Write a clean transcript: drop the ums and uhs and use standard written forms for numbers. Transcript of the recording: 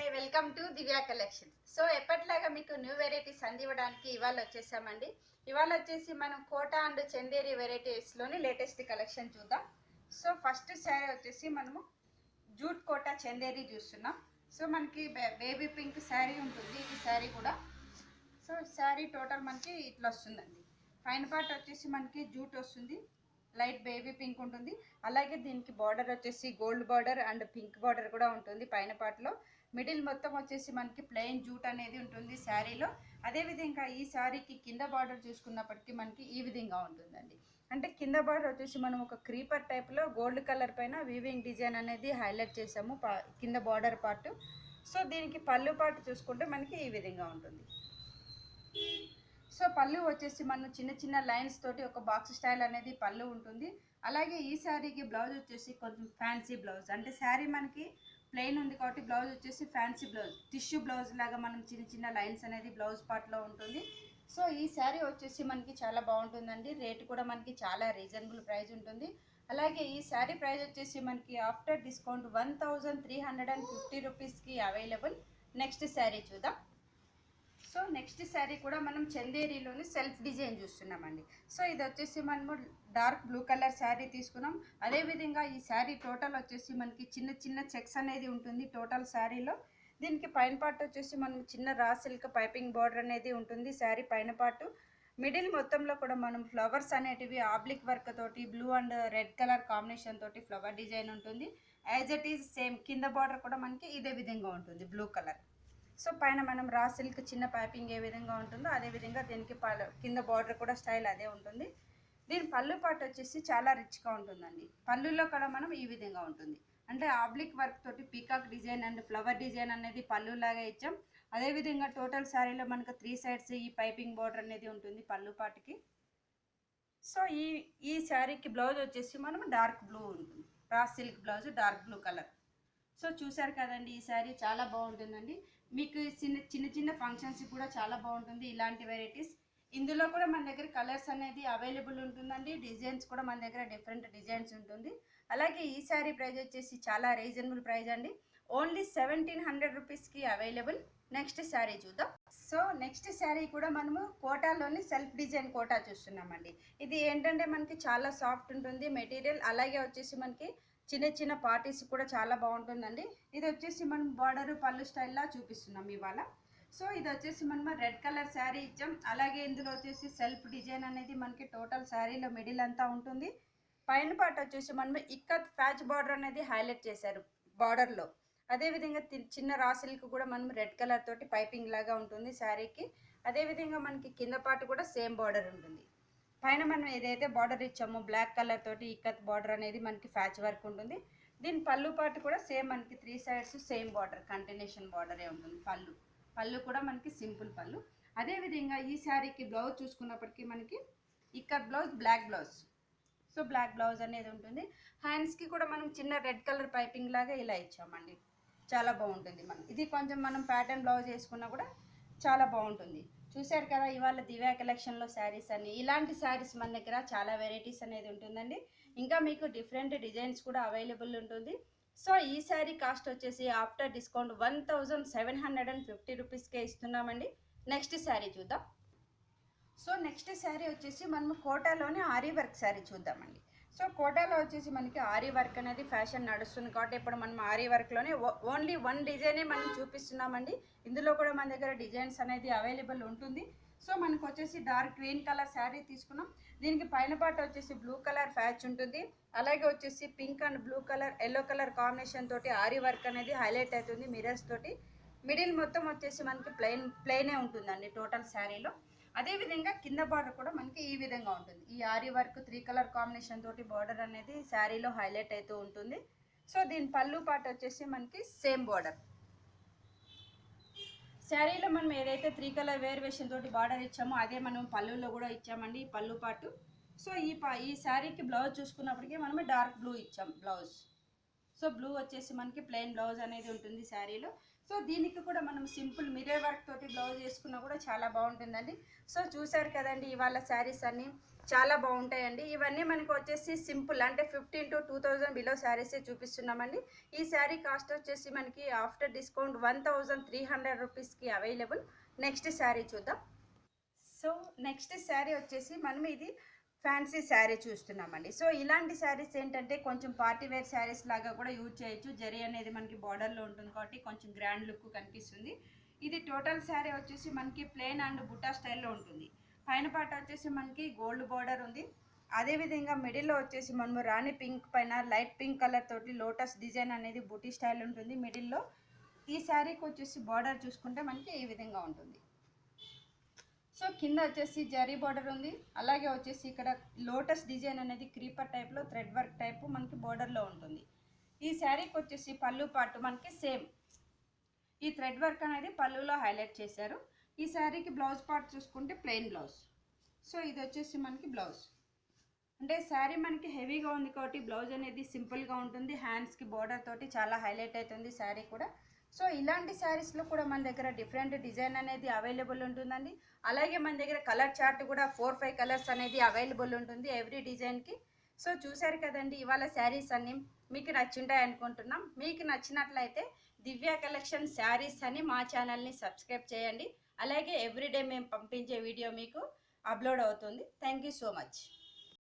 Hi welcome to Divya collection. So ఎప్పటిలాగా మీకు new varieties అందివ్వడానికి ఇవాళ వచ్చేసామండి. ఇవాళ వచ్చేసి మనం కోటా అండ్ చందేరి వెరైటీస్లోని లేటెస్ట్ కలెక్షన్ చూద్దాం. సో ఫస్ట్ శారీ వచ్చేసి మనము జూట్ కోటా చందేరి చూస్తున్నాం. సో మనకి బేబీ పింక్ శారీ ఉంటుంది ఈ శారీ కూడా. సో శారీ టోటల్ మనకి ఇట్లా వస్తుందండి. పైన పార్ట్ వచ్చేసి మనకి జూట్ వస్తుంది, లైట్ బేబీ పింక్ ఉంటుంది. అలాగే దీనికి బార్డర్ వచ్చేసి gold border and pink border కూడా ఉంటుంది పైన పార్ట్లో. మిడిల్ మొత్తం వచ్చేసి మనకి ప్లెయిన్ జూట్ అనేది ఉంటుంది శారీలో. అదేవిధంగా ఈ శారీకి కింద బార్డర్ చూసుకున్నప్పటికీ మనకి ఈ విధంగా ఉంటుందండి. అంటే కింద బార్డర్ వచ్చేసి మనం ఒక క్రీపర్ టైప్లో గోల్డ్ కలర్ పైన వీవింగ్ డిజైన్ అనేది హైలైట్ చేసాము కింద బార్డర్ పార్ట్. సో దీనికి పళ్ళు పార్ట్ చూసుకుంటే మనకి ఈ విధంగా ఉంటుంది. సో పళ్ళు వచ్చేసి మనం చిన్న చిన్న లైన్స్ తోటి ఒక బాక్స్ స్టైల్ అనేది పళ్ళు ఉంటుంది. అలాగే ఈ శారీకి బ్లౌజ్ వచ్చేసి కొంచెం ఫ్యాన్సీ బ్లౌజ్, అంటే శారీ మనకి ప్లెయిన్ ఉంది కాబట్టి బ్లౌజ్ వచ్చేసి ఫ్యాన్సీ బ్లౌజ్, టిష్యూ బ్లౌజ్ లాగా మనం చిన్న చిన్న లైన్స్ అనేది బ్లౌజ్ పార్ట్లో ఉంటుంది. సో ఈ శారీ వచ్చేసి మనకి చాలా బాగుంటుందండి. రేట్ కూడా మనకి చాలా రీజనబుల్ ప్రైస్ ఉంటుంది. అలాగే ఈ శారీ ప్రైస్ వచ్చేసి మనకి ఆఫ్టర్ డిస్కౌంట్ 1350 రూపీస్కి అవైలబుల్. నెక్స్ట్ శారీ చూద్దాం. సో నెక్స్ట్ శారీ కూడా మనం చందేరిలోని సెల్ఫ్ డిజైన్ చూస్తున్నామండి. సో ఇది వచ్చేసి మనము డార్క్ బ్లూ కలర్ శారీ తీసుకున్నాం. అదేవిధంగా ఈ శారీ టోటల్ వచ్చేసి మనకి చిన్న చిన్న చెక్స్ అనేది ఉంటుంది టోటల్ శారీలో. దీనికి పైన పార్ట్ వచ్చేసి మనం చిన్న రా సిల్క్ పైపింగ్ బార్డర్ అనేది ఉంటుంది శారీ పైన పార్ట్. మిడిల్ మొత్తంలో కూడా మనం ఫ్లవర్స్ అనేటివి ఆబ్లిక్ వర్క్ తోటి blue and red colour combination తోటి ఫ్లవర్ డిజైన్ ఉంటుంది. యాజ్ ఇట్ ఈజ్ సేమ్ కింద బార్డర్ కూడా మనకి ఇదే విధంగా ఉంటుంది బ్లూ కలర్. సో పైన మనం రా సిల్క్ చిన్న పైపింగ్ ఏ విధంగా ఉంటుందో అదేవిధంగా దీనికి కింద బార్డర్ కూడా స్టైల్ అదే ఉంటుంది. దీని పళ్ళు పార్ట్ వచ్చేసి చాలా రిచ్గా ఉంటుందండి. పళ్ళులో కూడా మనం ఈ విధంగా ఉంటుంది, అంటే ఆబ్లిక్ వర్క్ తోటి peacock design and flower design అనేది పళ్ళులాగా ఇచ్చాం. అదేవిధంగా టోటల్ శారీలో మనకు 3 సైడ్స్ ఈ పైపింగ్ బార్డర్ అనేది ఉంటుంది పళ్ళు పార్ట్కి. సో ఈ శారీకి బ్లౌజ్ వచ్చేసి మనం డార్క్ బ్లూ ఉంటుంది, raw silk blouse dark blue colour. So చూసారు కదండి, ఈ శారీ చాలా బాగుంటుందండి. మీకు చిన్న చిన్న ఫంక్షన్స్ కూడా చాలా బాగుంటుంది ఇలాంటి వెరైటీస్. ఇందులో కూడా మన దగ్గర కలర్స్ అనేది అవైలబుల్ ఉంటుందండి. డిజైన్స్ కూడా మన దగ్గర డిఫరెంట్ డిజైన్స్ ఉంటుంది. అలాగే ఈ శారీ ప్రైస్ వచ్చేసి చాలా రీజనబుల్ ప్రైస్ అండి. ఓన్లీ 1700 రూపీస్కి అవైలబుల్. నెక్స్ట్ శారీ చూద్దాం. సో నెక్స్ట్ శారీ కూడా మనము కోటాలోని సెల్ఫ్ డిజైన్ కోటా చూస్తున్నామండి. ఇది ఏంటంటే మనకి చాలా సాఫ్ట్ ఉంటుంది మెటీరియల్. అలాగే వచ్చేసి మనకి చిన్న చిన్న పార్టీస్ కూడా చాలా బాగుంటుందండి. ఇది వచ్చేసి మనం బార్డర్ పళ్ళు స్టైల్లా చూపిస్తున్నాం ఇవాళ. సో ఇది వచ్చేసి మనం రెడ్ కలర్ శారీ ఇచ్చాం. అలాగే ఇందులో వచ్చేసి సెల్ఫ్ డిజైన్ అనేది మనకి టోటల్ శారీలో మిడిల్ అంతా ఉంటుంది. పైన పార్ట్ వచ్చేసి మనం ఇక్కత్ ప్యాచ్ బార్డర్ అనేది హైలైట్ చేశారు బార్డర్లో. అదేవిధంగా చిన్న రా సిల్క్ కూడా మనం రెడ్ కలర్ తోటి పైపింగ్ లాగా ఉంటుంది శారీకి. అదేవిధంగా మనకి కింద పార్ట్ కూడా సేమ్ బార్డర్ ఉంటుంది. పైన మనం ఏదైతే బార్డర్ ఇచ్చామో బ్లాక్ కలర్ తోటి ఇక్కత్ బార్డర్ అనేది మనకి ప్యాచ్ వర్క్ ఉంటుంది. దీని పళ్ళు పార్ట్ కూడా సేమ్ మనకి 3 సైడ్స్ సేమ్ బార్డర్ కంటిన్యూషన్ బార్డరే ఉంటుంది. పళ్ళు కూడా మనకి సింపుల్ పళ్ళు. అదేవిధంగా ఈ శారీకి బ్లౌజ్ చూసుకున్నప్పటికీ మనకి ikat blouse black blouse. So black blouse అనేది ఉంటుంది. హ్యాండ్స్కి కూడా మనం చిన్న రెడ్ కలర్ పైపింగ్ లాగా ఇలా ఇచ్చామండి. చాలా బాగుంటుంది. ఇది కొంచెం మనం ప్యాటర్న్ బ్లౌజ్ వేసుకున్నా కూడా చాలా బాగుంటుంది. చూశారు కదా ఇవాళ దివ్యా కలెక్షన్లో శారీస్ అన్ని. ఇలాంటి శారీస్ మన దగ్గర చాలా వెరైటీస్ అనేది ఉంటుందండి. ఇంకా మీకు డిఫరెంట్ డిజైన్స్ కూడా అవైలబుల్ ఉంటుంది. సో ఈ శారీ కాస్ట్ వచ్చేసి ఆఫ్టర్ డిస్కౌంట్ 1750 రూపీస్కే ఇస్తున్నామండి. నెక్స్ట్ శారీ చూద్దాం. సో నెక్స్ట్ శారీ వచ్చేసి మనము కోటాలోని ఆరీ వర్క్ శారీ చూద్దామండి. సో కోటాలో వచ్చేసి మనకి ఆరీ వర్క్ అనేది ఫ్యాషన్ నడుస్తుంది కాబట్టి ఇప్పుడు మనం ఆరీ వర్క్లోనే ఓన్లీ 1 డిజైనే మనం చూపిస్తున్నామండి. ఇందులో కూడా మన దగ్గర డిజైన్స్ అనేది అవైలబుల్ ఉంటుంది. సో మనకు వచ్చేసి డార్క్ గ్రీన్ కలర్ శారీ తీసుకున్నాం. దీనికి పైన పార్ట్ వచ్చేసి బ్లూ కలర్ ప్యాచ్ ఉంటుంది. అలాగే వచ్చేసి pink and blue colour yellow colour combination తోటి ఆరీ వర్క్ అనేది హైలైట్ అవుతుంది మిరర్స్ తోటి. మిడిల్ మొత్తం వచ్చేసి మనకి ప్లెయినే ఉంటుందండి టోటల్ శారీలో. అదేవిధంగా కింద బార్డర్ కూడా మనకి ఈ విధంగా ఉంటుంది. ఈ ఆరీ వర్క్ 3 కలర్ కాంబినేషన్ తోటి బార్డర్ అనేది శారీలో హైలైట్ అవుతూ ఉంటుంది. సో దీని పళ్ళు పార్ట్ వచ్చేసి మనకి సేమ్ బార్డర్. శారీలో మనం ఏదైతే 3 కలర్ వేరియేషన్ తోటి బార్డర్ ఇచ్చామో అదే మనం పళ్ళులో కూడా ఇచ్చామండి ఈ పళ్ళు పార్ట్. సో ఈ శారీకి బ్లౌజ్ చూసుకున్నప్పటికీ మనము డార్క్ బ్లూ ఇచ్చాం బ్లౌజ్. సో సో బ్లూ వచ్చేసి మనకి ప్లెయిన్ బ్లౌజ్ అనేది ఉంటుంది శారీలో. సో దీనికి కూడా మనం సింపుల్ మిర్రర్ వర్క్ తోటి బ్లౌజ్ వేసుకున్నా కూడా చాలా బాగుంటుందండి. సో చూసారు కదండి ఇవాళ శారీస్ అన్నీ చాలా బాగుంటాయండి. ఇవన్నీ మనకు వచ్చేసి సింపుల్ అంటే 15 to 2000 బిలో శారీసే చూపిస్తున్నామండి. ఈ శారీ కాస్ట్ వచ్చేసి మనకి ఆఫ్టర్ డిస్కౌంట్ 1300 రూపీస్కి అవైలబుల్. నెక్స్ట్ శారీ చూద్దాం. సో నెక్స్ట్ శారీ వచ్చేసి మనం ఇది ఫ్యాన్సీ శారీ చూస్తున్నామండి. సో ఇలాంటి శారీస్ ఏంటంటే కొంచెం పార్టీ వేర్ శారీస్ లాగా కూడా యూజ్ చేయొచ్చు. జరీ అనేది మనకి బార్డర్లో ఉంటుంది కాబట్టి కొంచెం గ్రాండ్ లుక్ కనిపిస్తుంది. ఇది టోటల్ శారీ వచ్చేసి మనకి ప్లెయిన్ అండ్ బుట్టా స్టైల్లో ఉంటుంది. పైన పాట వచ్చేసి మనకి గోల్డ్ బార్డర్ ఉంది. అదేవిధంగా మిడిల్లో వచ్చేసి మనము రాణి పింక్ పైన లైట్ పింక్ కలర్ తోటి లోటస్ డిజైన్ అనేది బుటీ స్టైల్ ఉంటుంది మిడిల్లో. ఈ శారీకి వచ్చేసి బార్డర్ చూసుకుంటే మనకి ఈ విధంగా ఉంటుంది. సో కింద వచ్చేసి జరీ బార్డర్ ఉంది. అలాగే వచ్చేసి ఇక్కడ లోటస్ డిజైన్ అనేది క్రీపర్ టైప్లో థ్రెడ్ వర్క్ టైపు మనకి బార్డర్లో ఉంటుంది. ఈ శారీకి వచ్చేసి పళ్ళు పాటు మనకి సేమ్ ఈ థ్రెడ్ వర్క్ అనేది పళ్ళులో హైలైట్ చేశారు. ఈ శారీకి బ్లౌజ్ పార్ట్ చూసుకుంటే ప్లెయిన్ బ్లౌజ్. సో ఇది వచ్చేసి మనకి బ్లౌజ్. అంటే శారీ మనకి హెవీగా ఉంది కాబట్టి బ్లౌజ్ అనేది సింపుల్గా ఉంటుంది. హ్యాండ్స్కి బార్డర్ తోటి చాలా హైలైట్ అవుతుంది శారీ కూడా. సో ఇలాంటి శారీస్లో కూడా మన దగ్గర డిఫరెంట్ డిజైన్ అనేది అవైలబుల్ ఉంటుందండి. అలాగే మన దగ్గర కలర్ చార్ట్ కూడా 4-5 కలర్స్ అనేది అవైలబుల్ ఉంటుంది ఎవ్రీ డిజైన్కి. సో చూసారు కదండి ఇవాళ శారీస్ అన్నీ మీకు నచ్చుంటాయి అనుకుంటున్నాం. మీకు నచ్చినట్లయితే దివ్య కలెక్షన్ శారీస్ అని మా ఛానల్ని సబ్స్క్రైబ్ చేయండి. అలాగే ఎవ్రీడే మేము పంపించే వీడియో మీకు అప్లోడ్ అవుతుంది. Thank you so much.